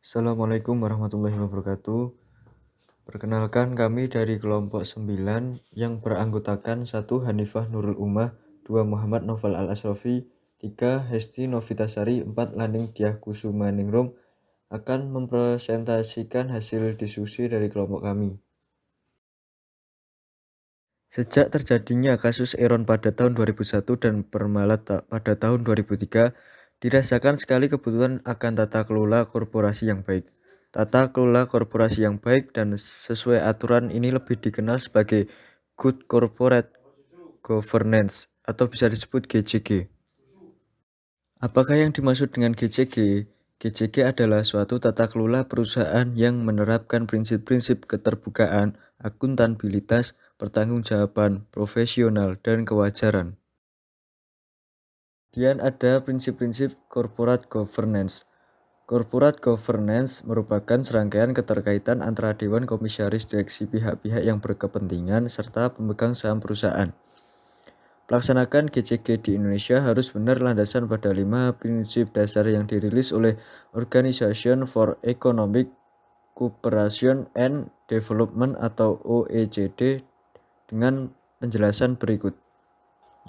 Assalamualaikum warahmatullahi wabarakatuh. Perkenalkan kami dari kelompok 9 yang beranggotakan 1 Hanifah Nurul Ummah, 2 Muhammad Noval Al-Asrofi, 3 Hesti Novitasari, 4 Laning Diah Kusumaningrum akan mempresentasikan hasil diskusi dari kelompok kami. Sejak terjadinya kasus Eron pada tahun 2001 dan Parmalat pada tahun 2003, dirasakan sekali kebutuhan akan tata kelola korporasi yang baik. Tata kelola korporasi yang baik dan sesuai aturan ini lebih dikenal sebagai Good Corporate Governance atau bisa disebut GCG. Apakah yang dimaksud dengan GCG? GCG adalah suatu tata kelola perusahaan yang menerapkan prinsip-prinsip keterbukaan, akuntabilitas, pertanggungjawaban, profesional, dan kewajaran. Kemudian ada prinsip-prinsip corporate governance. Corporate governance merupakan serangkaian keterkaitan antara dewan komisaris, direksi, pihak-pihak yang berkepentingan, serta pemegang saham perusahaan. Pelaksanakan GCG di Indonesia harus benar landasan pada 5 prinsip dasar yang dirilis oleh Organization for Economic Cooperation and Development atau OECD dengan penjelasan berikut.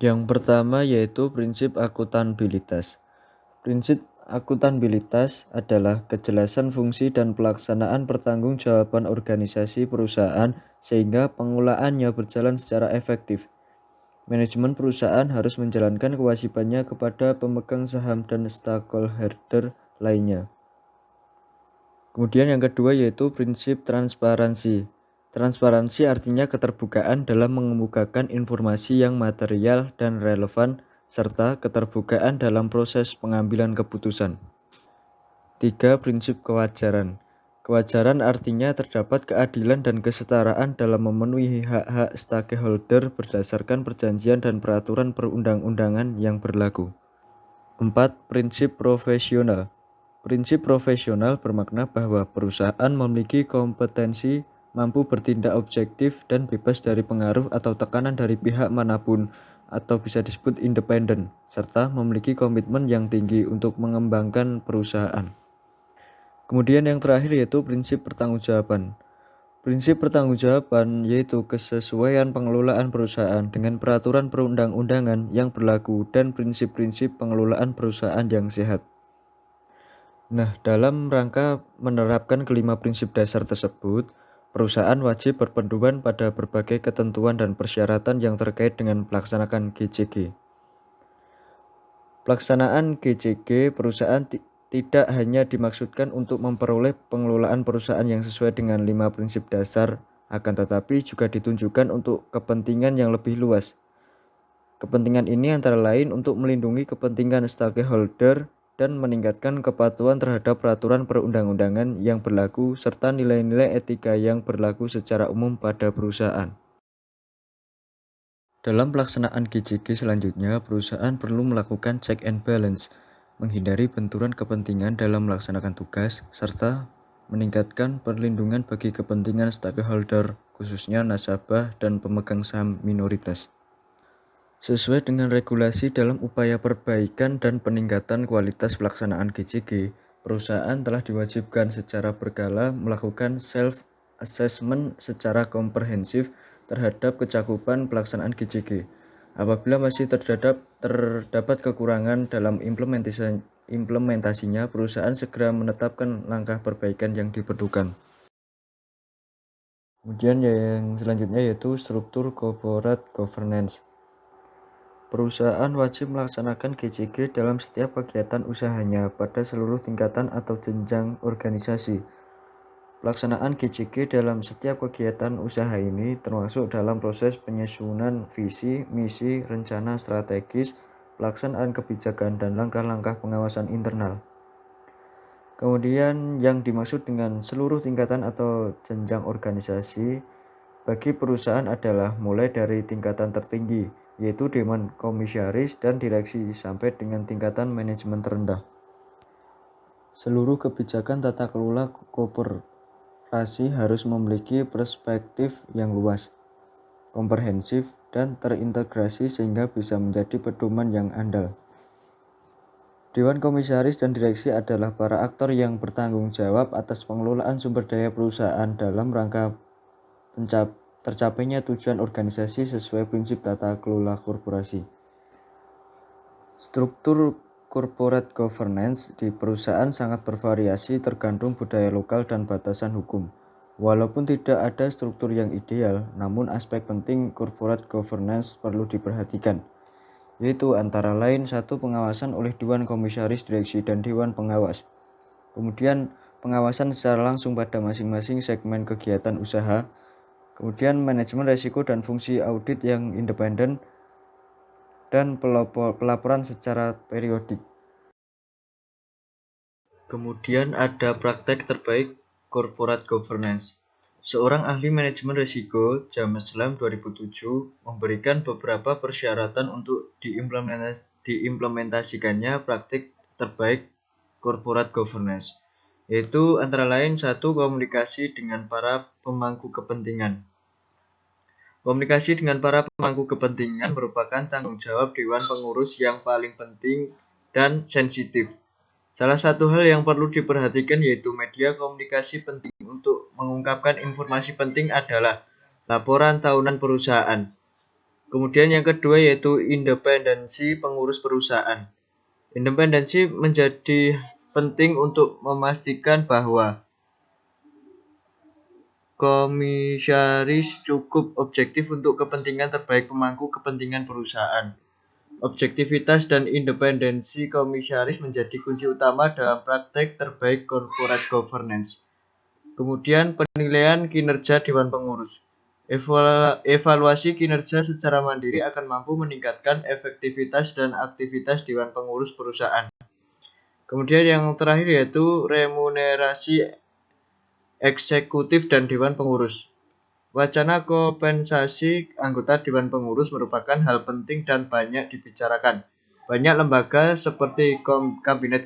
Yang pertama yaitu prinsip akuntabilitas. Prinsip akuntabilitas adalah kejelasan fungsi dan pelaksanaan pertanggungjawaban organisasi perusahaan sehingga pengelolaannya berjalan secara efektif. Manajemen perusahaan harus menjalankan kewajibannya kepada pemegang saham dan stakeholder lainnya. Kemudian yang kedua yaitu prinsip transparansi. Transparansi artinya keterbukaan dalam mengemukakan informasi yang material dan relevan, serta keterbukaan dalam proses pengambilan keputusan. 3. Prinsip kewajaran. Kewajaran artinya terdapat keadilan dan kesetaraan dalam memenuhi hak-hak stakeholder berdasarkan perjanjian dan peraturan perundang-undangan yang berlaku. 4. Prinsip profesional. Prinsip profesional bermakna bahwa perusahaan memiliki kompetensi, mampu bertindak objektif dan bebas dari pengaruh atau tekanan dari pihak manapun atau bisa disebut independen, serta memiliki komitmen yang tinggi untuk mengembangkan perusahaan. Kemudian yang terakhir yaitu prinsip pertanggungjawaban. Prinsip pertanggungjawaban yaitu kesesuaian pengelolaan perusahaan dengan peraturan perundang-undangan yang berlaku dan prinsip-prinsip pengelolaan perusahaan yang sehat. Nah, dalam rangka menerapkan kelima prinsip dasar tersebut, perusahaan wajib berpedoman pada berbagai ketentuan dan persyaratan yang terkait dengan pelaksanaan GCG. Pelaksanaan GCG perusahaan tidak hanya dimaksudkan untuk memperoleh pengelolaan perusahaan yang sesuai dengan 5 prinsip dasar, akan tetapi juga ditunjukkan untuk kepentingan yang lebih luas. Kepentingan ini antara lain untuk melindungi kepentingan stakeholder dan meningkatkan kepatuhan terhadap peraturan perundang-undangan yang berlaku serta nilai-nilai etika yang berlaku secara umum pada perusahaan. Dalam pelaksanaan GCG selanjutnya, perusahaan perlu melakukan check and balance, menghindari benturan kepentingan dalam melaksanakan tugas, serta meningkatkan perlindungan bagi kepentingan stakeholder, khususnya nasabah dan pemegang saham minoritas. Sesuai dengan regulasi dalam upaya perbaikan dan peningkatan kualitas pelaksanaan GCG, perusahaan telah diwajibkan secara berkala melakukan self-assessment secara komprehensif terhadap kecakupan pelaksanaan GCG. Apabila masih terdapat kekurangan dalam implementasinya, perusahaan segera menetapkan langkah perbaikan yang diperlukan. Kemudian yang selanjutnya yaitu struktur corporate governance. Perusahaan wajib melaksanakan GCG dalam setiap kegiatan usahanya pada seluruh tingkatan atau jenjang organisasi. Pelaksanaan GCG dalam setiap kegiatan usaha ini termasuk dalam proses penyusunan visi, misi, rencana strategis, pelaksanaan kebijakan, dan langkah-langkah pengawasan internal. Kemudian yang dimaksud dengan seluruh tingkatan atau jenjang organisasi bagi perusahaan adalah mulai dari tingkatan tertinggi, yaitu dewan komisaris dan direksi, sampai dengan tingkatan manajemen terendah. Seluruh kebijakan tata kelola koperasi harus memiliki perspektif yang luas, komprehensif, dan terintegrasi sehingga bisa menjadi pedoman yang andal. Dewan Komisaris dan Direksi adalah para aktor yang bertanggung jawab atas pengelolaan sumber daya perusahaan dalam rangka tercapainya tujuan organisasi sesuai prinsip tata kelola korporasi. Struktur corporate governance di perusahaan sangat bervariasi tergantung budaya lokal dan batasan hukum. Walaupun tidak ada struktur yang ideal, namun aspek penting corporate governance perlu diperhatikan, yaitu antara lain satu, pengawasan oleh Dewan Komisaris Direksi dan Dewan Pengawas. Kemudian pengawasan secara langsung pada masing-masing segmen kegiatan usaha. Kemudian manajemen risiko dan fungsi audit yang independen dan pelaporan secara periodik. Kemudian ada praktek terbaik corporate governance. Seorang ahli manajemen risiko, James Lam 2007, memberikan beberapa persyaratan untuk diimplementasikannya praktik terbaik corporate governance, yaitu antara lain satu, komunikasi dengan para pemangku kepentingan. Komunikasi dengan para pemangku kepentingan merupakan tanggung jawab Dewan Pengurus yang paling penting dan sensitif. Salah satu hal yang perlu diperhatikan yaitu media komunikasi penting untuk mengungkapkan informasi penting adalah laporan tahunan perusahaan. Kemudian yang kedua yaitu independensi pengurus perusahaan. Independensi menjadi penting untuk memastikan bahwa komisaris cukup objektif untuk kepentingan terbaik pemangku kepentingan perusahaan. Objektivitas dan independensi komisaris menjadi kunci utama dalam praktek terbaik corporate governance. Kemudian penilaian kinerja Dewan Pengurus. Evaluasi kinerja secara mandiri akan mampu meningkatkan efektivitas dan aktivitas Dewan Pengurus perusahaan. Kemudian yang terakhir yaitu remunerasi eksekutif dan Dewan Pengurus. Wacana kompensasi anggota Dewan Pengurus merupakan hal penting dan banyak dibicarakan. Banyak lembaga seperti Kabinet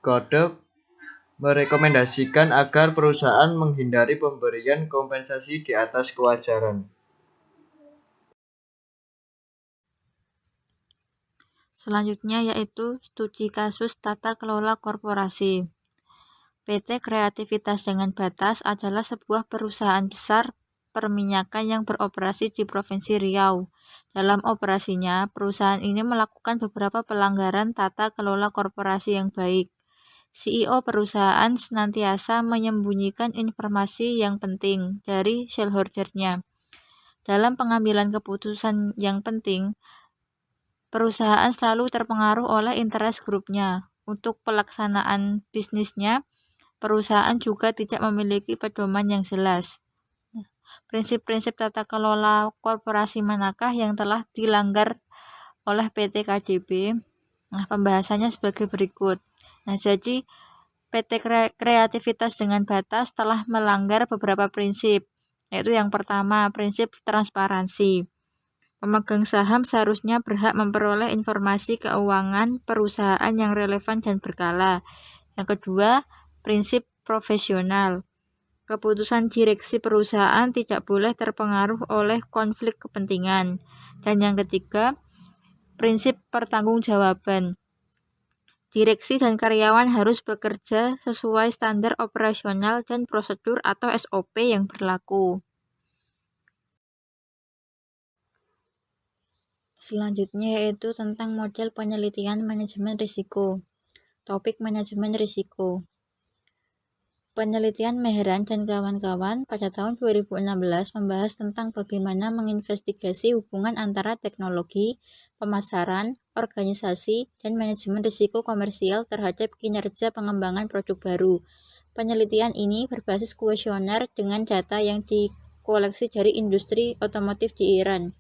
Kode merekomendasikan agar perusahaan menghindari pemberian kompensasi di atas kewajaran. Selanjutnya yaitu studi kasus tata kelola korporasi. PT Kreativitas Dengan Batas adalah sebuah perusahaan besar perminyakan yang beroperasi di Provinsi Riau. Dalam operasinya, perusahaan ini melakukan beberapa pelanggaran tata kelola korporasi yang baik. CEO perusahaan senantiasa menyembunyikan informasi yang penting dari shareholder-nya. Dalam pengambilan keputusan yang penting, perusahaan selalu terpengaruh oleh interest grupnya. Untuk pelaksanaan bisnisnya, perusahaan juga tidak memiliki pedoman yang jelas. Prinsip-prinsip tata kelola korporasi manakah yang telah dilanggar oleh PT KDB? Nah, pembahasannya sebagai berikut. Nah, jadi PT Kreativitas Dengan Batas telah melanggar beberapa prinsip, yaitu yang pertama, prinsip transparansi. Pemegang saham seharusnya berhak memperoleh informasi keuangan perusahaan yang relevan dan berkala. Yang kedua, prinsip profesional. Keputusan direksi perusahaan tidak boleh terpengaruh oleh konflik kepentingan. Dan yang ketiga, prinsip pertanggungjawaban. Direksi dan karyawan harus bekerja sesuai standar operasional dan prosedur atau SOP yang berlaku. Selanjutnya yaitu tentang model penelitian manajemen risiko. Topik manajemen risiko. Penelitian Mehran dan kawan-kawan pada tahun 2016 membahas tentang bagaimana menginvestigasi hubungan antara teknologi, pemasaran, organisasi, dan manajemen risiko komersial terhadap kinerja pengembangan produk baru. Penelitian ini berbasis kuesioner dengan data yang dikoleksi dari industri otomotif di Iran.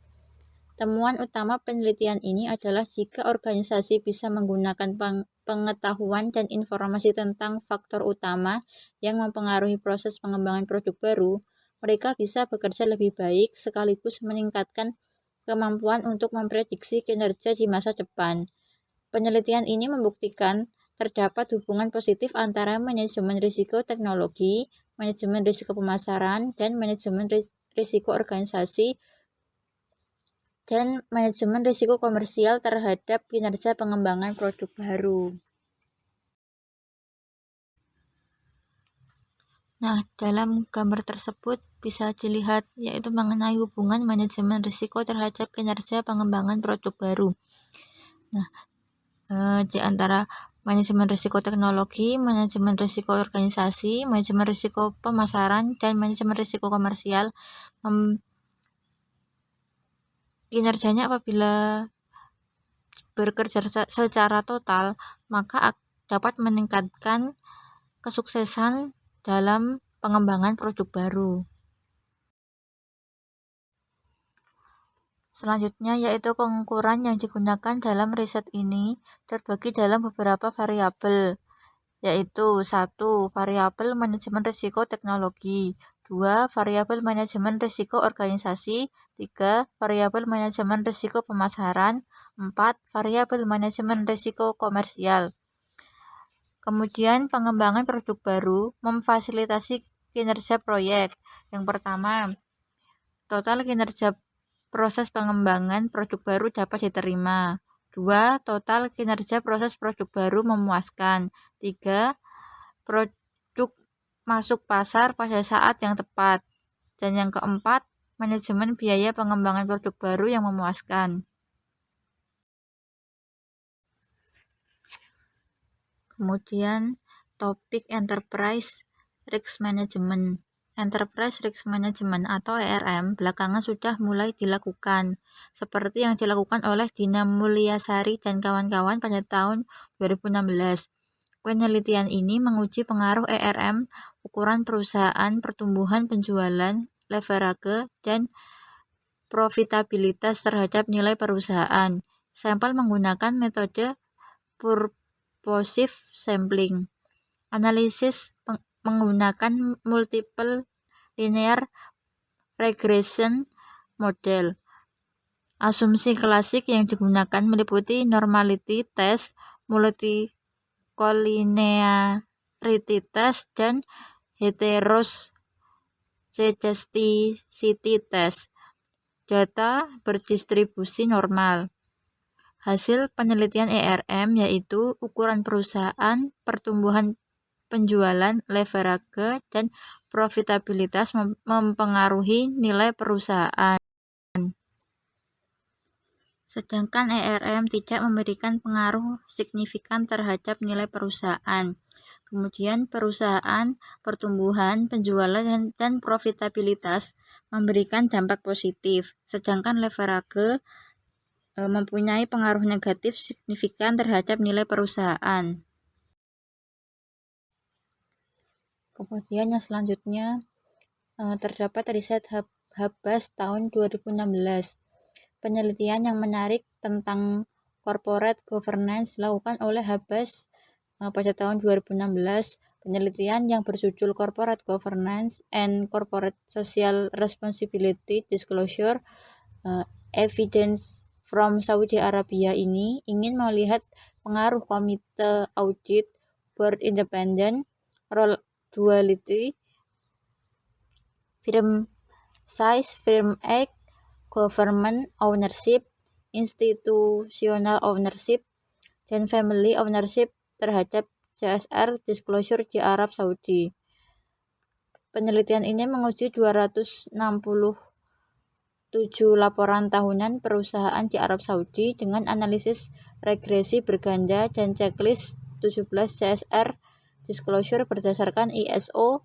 Temuan utama penelitian ini adalah jika organisasi bisa menggunakan pengetahuan dan informasi tentang faktor utama yang mempengaruhi proses pengembangan produk baru, mereka bisa bekerja lebih baik sekaligus meningkatkan kemampuan untuk memprediksi kinerja di masa depan. Penelitian ini membuktikan terdapat hubungan positif antara manajemen risiko teknologi, manajemen risiko pemasaran, dan manajemen risiko organisasi dan manajemen risiko komersial terhadap kinerja pengembangan produk baru. Nah, dalam gambar tersebut bisa dilihat yaitu mengenai hubungan manajemen risiko terhadap kinerja pengembangan produk baru. Nah, di antara manajemen risiko teknologi, manajemen risiko organisasi, manajemen risiko pemasaran, dan manajemen risiko komersial, kinerjanya apabila bekerja secara total, maka dapat meningkatkan kesuksesan dalam pengembangan produk baru. Selanjutnya yaitu pengukuran yang digunakan dalam riset ini terbagi dalam beberapa variabel, yaitu 1. Variabel manajemen risiko teknologi, 2. Variabel manajemen risiko organisasi, 3. Variabel manajemen risiko pemasaran, 4. Variabel manajemen risiko komersial. Kemudian pengembangan produk baru memfasilitasi kinerja proyek. Yang pertama, total kinerja proses pengembangan produk baru dapat diterima. 2. Total kinerja proses produk baru memuaskan. 3. Produk masuk pasar pada saat yang tepat. Dan yang keempat, manajemen biaya pengembangan produk baru yang memuaskan. Kemudian topik Enterprise Risk Management. Enterprise Risk Management atau ERM belakangan sudah mulai dilakukan, seperti yang dilakukan oleh Dina Mulyasari dan kawan-kawan pada tahun 2016. Penelitian ini menguji pengaruh ERM, ukuran perusahaan, pertumbuhan penjualan, leverage, dan profitabilitas terhadap nilai perusahaan. Sampel menggunakan metode purposive sampling. Analisis menggunakan multiple linear regression model. Asumsi klasik yang digunakan meliputi normality test, multicollinearity test, dan heteroscedasticity test. Data berdistribusi normal. Hasil penelitian ERM yaitu ukuran perusahaan, pertumbuhan penjualan, leverage, dan profitabilitas mempengaruhi nilai perusahaan. Sedangkan ERM tidak memberikan pengaruh signifikan terhadap nilai perusahaan. Kemudian perusahaan, pertumbuhan, penjualan, dan profitabilitas memberikan dampak positif. Sedangkan leverage mempunyai pengaruh negatif signifikan terhadap nilai perusahaan. Kemudian yang selanjutnya terdapat riset Habas tahun 2016. Penelitian yang menarik tentang corporate governance dilakukan oleh Habas pada tahun 2016. Penelitian yang berjudul Corporate Governance and Corporate Social Responsibility Disclosure Evidence from Saudi Arabia ini ingin melihat pengaruh komite audit, board independent, role duality, firm size, firm act, government ownership, institutional ownership, dan family ownership terhadap CSR disclosure di Arab Saudi. Penelitian ini menguji 267 laporan tahunan perusahaan di Arab Saudi dengan analisis regresi berganda dan checklist 17 CSR disclosure berdasarkan ISO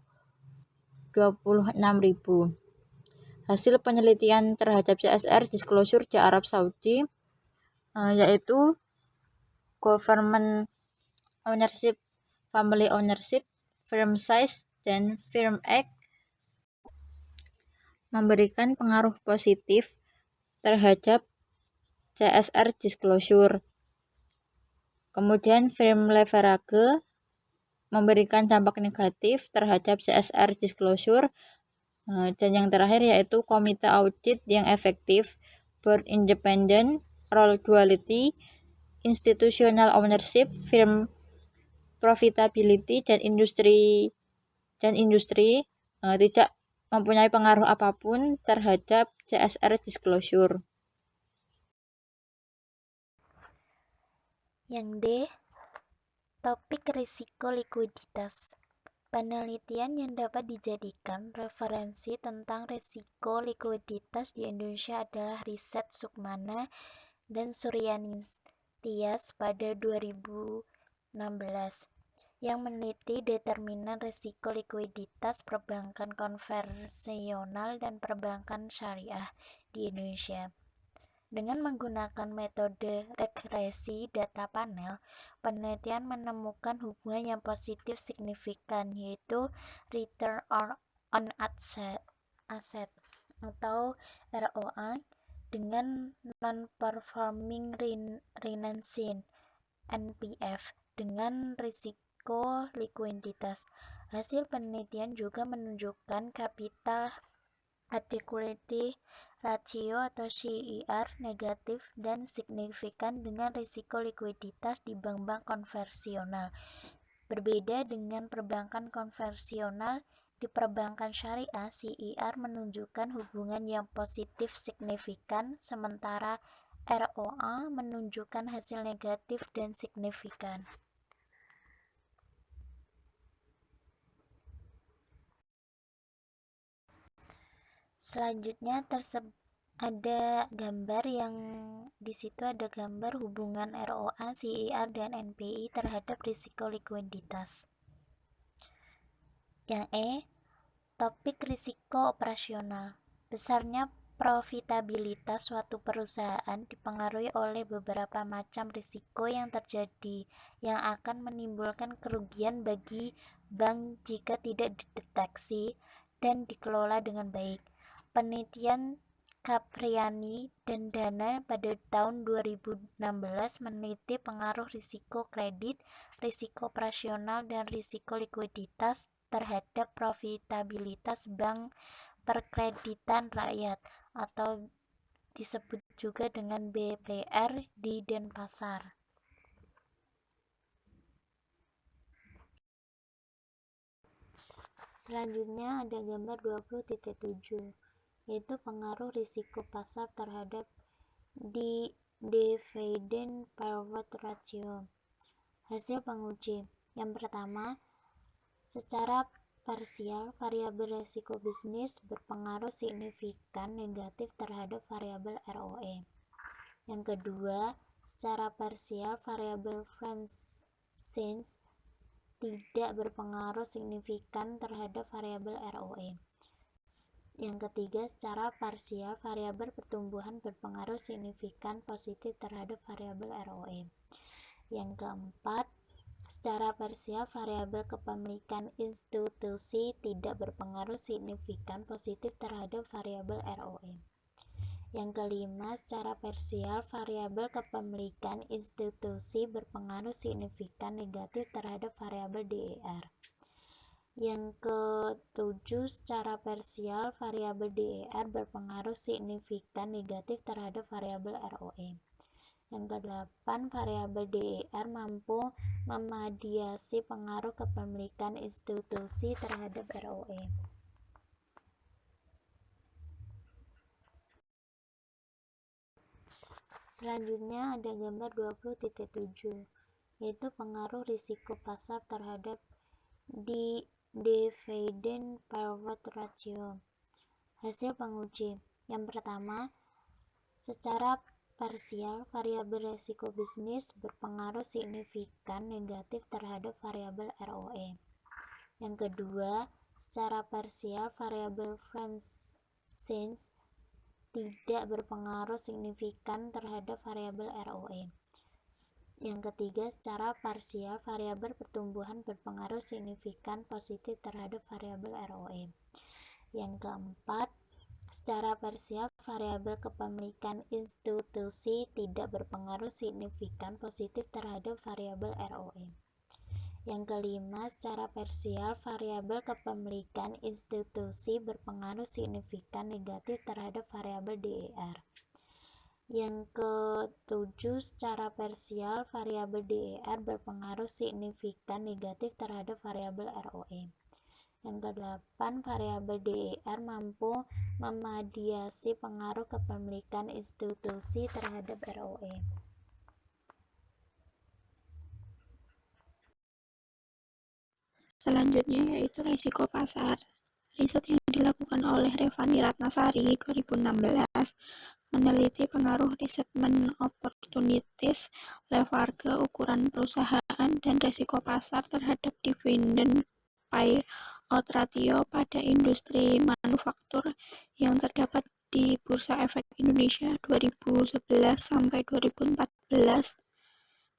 26000. Hasil penelitian terhadap CSR disclosure di Arab Saudi yaitu government ownership, family ownership, firm size, dan firm act memberikan pengaruh positif terhadap CSR disclosure. Kemudian firm leverage memberikan dampak negatif terhadap CSR disclosure. Dan yang terakhir yaitu komite audit yang efektif, board independent, role duality, institutional ownership, firm profitability, dan industri tidak mempunyai pengaruh apapun terhadap CSR disclosure. Yang D. Topik risiko likuiditas. Penelitian yang dapat dijadikan referensi tentang risiko likuiditas di Indonesia adalah riset Sukmana dan Suryani Tias pada 2016 yang meneliti determinan risiko likuiditas perbankan konvensional dan perbankan syariah di Indonesia. Dengan menggunakan metode regresi data panel, penelitian menemukan hubungan yang positif signifikan, yaitu Return on Asset atau ROA dengan Non-Performing Financing (NPF) dengan risiko likuiditas. Hasil penelitian juga menunjukkan capital adequacy ratio atau CER negatif dan signifikan dengan risiko likuiditas di bank-bank konvensional. Berbeda dengan perbankan konvensional, di perbankan syariah CER menunjukkan hubungan yang positif signifikan, sementara ROA menunjukkan hasil negatif dan signifikan. Selanjutnya ada gambar yang di situ ada gambar hubungan ROA, CER, dan NPI terhadap risiko likuiditas. Yang E, topik risiko operasional. Besarnya profitabilitas suatu perusahaan dipengaruhi oleh beberapa macam risiko yang terjadi, yang akan menimbulkan kerugian bagi bank jika tidak dideteksi dan dikelola dengan baik. Penelitian Capriani dan Dana pada tahun 2016 meneliti pengaruh risiko kredit, risiko operasional, dan risiko likuiditas terhadap profitabilitas bank perkreditan rakyat atau disebut juga dengan BPR di Denpasar. Selanjutnya ada gambar 20.7, yaitu pengaruh risiko pasar terhadap dividend payout ratio. Hasil penguji. Yang pertama, secara parsial, variabel risiko bisnis berpengaruh signifikan negatif terhadap variabel ROE. Yang kedua, secara parsial, variabel Francis tidak berpengaruh signifikan terhadap variabel ROE. Yang ketiga, secara parsial, variabel pertumbuhan berpengaruh signifikan positif terhadap variabel ROE. Yang keempat, secara parsial, variabel kepemilikan institusi tidak berpengaruh signifikan positif terhadap variabel ROE. Yang kelima, secara parsial, variabel kepemilikan institusi berpengaruh signifikan negatif terhadap variabel DER. Yang ketujuh, secara parsial, variabel DER berpengaruh signifikan negatif terhadap variabel ROE. Yang kedelapan, variabel DER mampu memediasi pengaruh kepemilikan institusi terhadap ROE. Selanjutnya ada gambar 20.7, yaitu pengaruh risiko pasar terhadap dividend payout ratio. Hasil penguji. Yang pertama, secara parsial, variabel risiko bisnis berpengaruh signifikan negatif terhadap variabel ROE. Yang kedua, secara parsial, variabel Francis tidak berpengaruh signifikan terhadap variabel ROE. Yang ketiga, secara parsial, variabel pertumbuhan berpengaruh signifikan positif terhadap variabel ROE. Yang keempat, secara parsial, variabel kepemilikan institusi tidak berpengaruh signifikan positif terhadap variabel ROE. Yang kelima, secara parsial, variabel kepemilikan institusi berpengaruh signifikan negatif terhadap variabel DER. Yang ketujuh, secara parsial, variabel DER berpengaruh signifikan negatif terhadap variabel ROE. Yang kedelapan, variabel DER mampu memediasi pengaruh kepemilikan institusi terhadap ROE. Selanjutnya yaitu risiko pasar. Riset yang dilakukan oleh Revani Ratnasari 2016 meneliti pengaruh Resettlement Opportunities, leverage ukuran perusahaan, dan risiko pasar terhadap dividend payout ratio pada industri manufaktur yang terdapat di Bursa Efek Indonesia 2011 sampai 2014.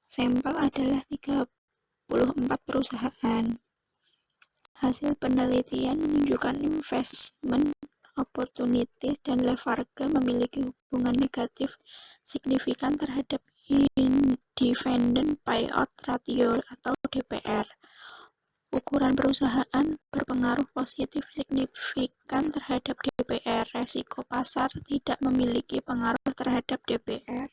Sampel adalah 34 perusahaan. Hasil penelitian menunjukkan investment opportunities dan leverage memiliki hubungan negatif signifikan terhadap dividend payout ratio atau DPR. Ukuran perusahaan berpengaruh positif signifikan terhadap DPR. Resiko pasar tidak memiliki pengaruh terhadap DPR.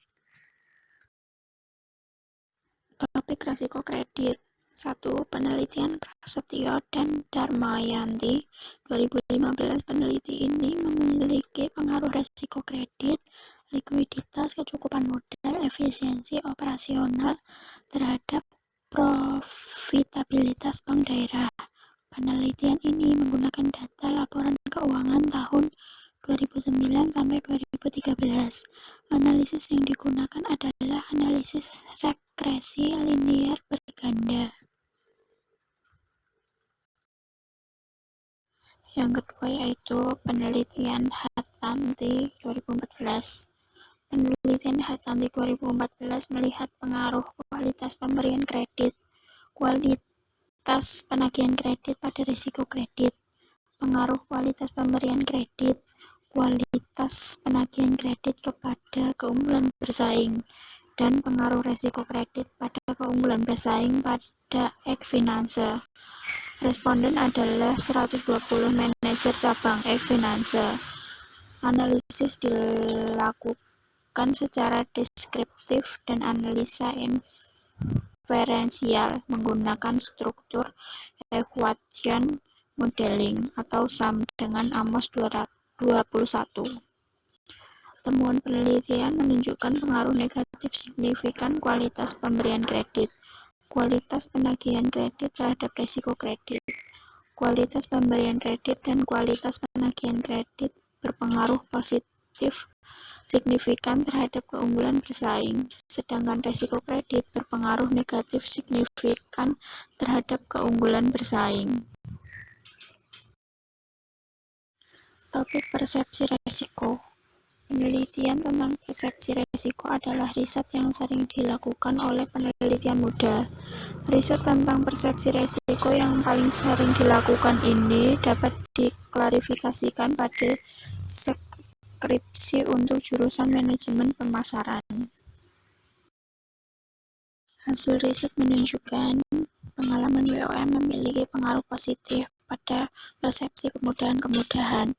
Topik risiko kredit. 1. Penelitian Prasetyo dan Darmayanti 2015. Peneliti ini memiliki pengaruh risiko kredit, likuiditas, kecukupan modal, efisiensi operasional terhadap profitabilitas bank daerah. Penelitian ini menggunakan data laporan keuangan tahun 2009 sampai 2013. Analisis yang digunakan adalah analisis regresi linear berganda. Yang kedua yaitu penelitian Hartanti 2014. Penelitian Hartanti 2014 melihat pengaruh kualitas pemberian kredit, kualitas penagihan kredit pada risiko kredit, pengaruh kualitas pemberian kredit, kualitas penagihan kredit kepada keunggulan bersaing, dan pengaruh risiko kredit pada keunggulan bersaing pada Ekfinanse. Responden adalah 120 manajer cabang Ekfinanse. Analisis dilakukan secara deskriptif dan analisa inferensial menggunakan struktur equation modeling atau SAM dengan Amos 21. Temuan penelitian menunjukkan pengaruh negatif signifikan kualitas pemberian kredit, kualitas penagihan kredit terhadap risiko kredit. Kualitas pemberian kredit dan kualitas penagihan kredit berpengaruh positif signifikan terhadap keunggulan bersaing, sedangkan risiko kredit berpengaruh negatif signifikan terhadap keunggulan bersaing. Topik persepsi risiko. Penelitian tentang persepsi risiko adalah riset yang sering dilakukan oleh penelitian muda. Riset tentang persepsi risiko yang paling sering dilakukan ini dapat diklarifikasikan pada skripsi untuk jurusan manajemen pemasaran. Hasil riset menunjukkan pengalaman WOM memiliki pengaruh positif pada persepsi kemudahan-kemudahan.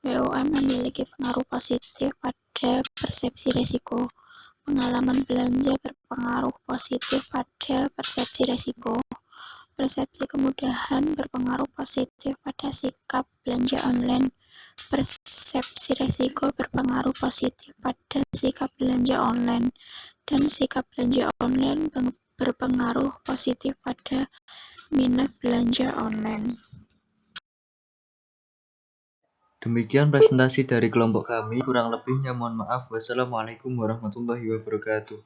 WOM memiliki pengaruh positif pada persepsi risiko. Pengalaman belanja berpengaruh positif pada persepsi risiko. Persepsi kemudahan berpengaruh positif pada sikap belanja online. Persepsi risiko berpengaruh positif pada sikap belanja online. Dan sikap belanja online berpengaruh positif pada minat belanja online. Demikian presentasi dari kelompok kami, kurang lebihnya mohon maaf. Wassalamualaikum warahmatullahi wabarakatuh.